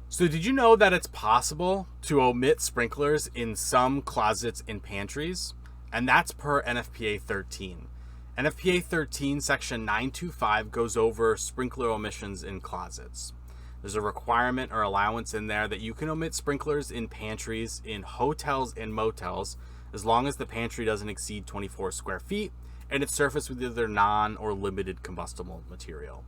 So did you know that it's possible to omit sprinklers in some closets in pantries? And that's per NFPA 13. NFPA 13 section 925 goes over sprinkler omissions in closets. There's a requirement or allowance in there that you can omit sprinklers in pantries in hotels and motels as long as the pantry doesn't exceed 24 square feet and it's surfaced with either non or limited combustible material.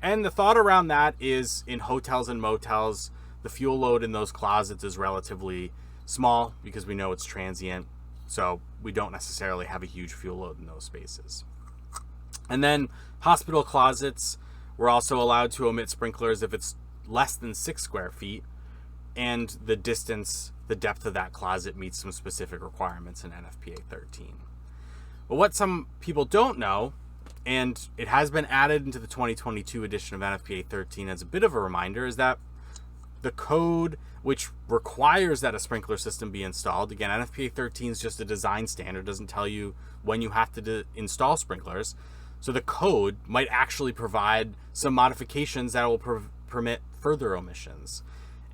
And the thought around that is in hotels and motels, the fuel load in those closets is relatively small because we know it's transient. So we don't necessarily have a huge fuel load in those spaces. And then hospital closets, we're also allowed to omit sprinklers if it's less than 6 square feet and the depth of that closet meets some specific requirements in NFPA 13. But what some people don't know, and it has been added into the 2022 edition of NFPA 13 as a bit of a reminder, is that the code which requires that a sprinkler system be installed, again, NFPA 13 is just a design standard, doesn't tell you when you have to install sprinklers. So the code might actually provide some modifications that will permit further omissions.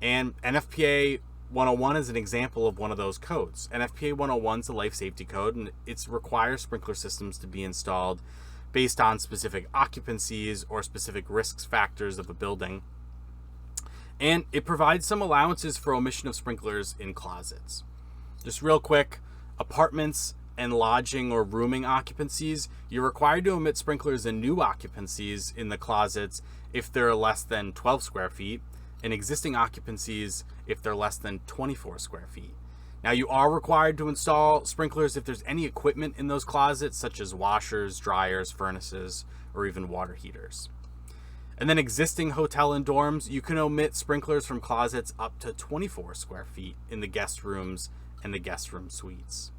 And NFPA 101 is an example of one of those codes. NFPA 101 is a life safety code, and it requires sprinkler systems to be installed based on specific occupancies or specific risk factors of a building. And it provides some allowances for omission of sprinklers in closets. Just real quick, apartments and lodging or rooming occupancies, you're required to omit sprinklers in new occupancies in the closets if they're less than 12 square feet, and existing occupancies if they're less than 24 square feet. Now, you are required to install sprinklers if there's any equipment in those closets, such as washers, dryers, furnaces, or even water heaters. And then existing hotel and dorms, you can omit sprinklers from closets up to 24 square feet in the guest rooms and the guest room suites.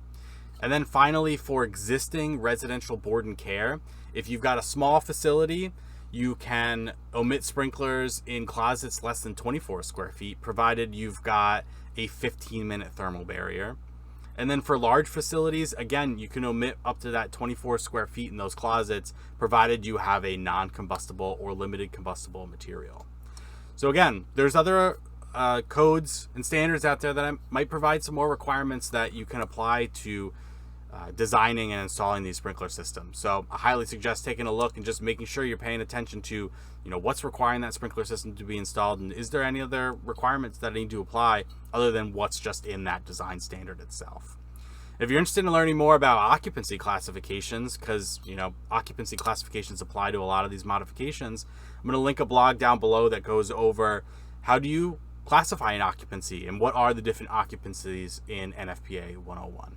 And then finally, for existing residential board and care, if you've got a small facility, you can omit sprinklers in closets less than 24 square feet, provided you've got a 15-minute thermal barrier. And then for large facilities, again, you can omit up to that 24 square feet in those closets, provided you have a non-combustible or limited combustible material. So again, there's other codes and standards out there that might provide some more requirements that you can apply to designing and installing these sprinkler systems. So I highly suggest taking a look and just making sure you're paying attention to, what's requiring that sprinkler system to be installed, and is there any other requirements that I need to apply other than what's just in that design standard itself. If you're interested in learning more about occupancy classifications, because occupancy classifications apply to a lot of these modifications, I'm going to link a blog down below that goes over how do you classify an occupancy and what are the different occupancies in NFPA 101.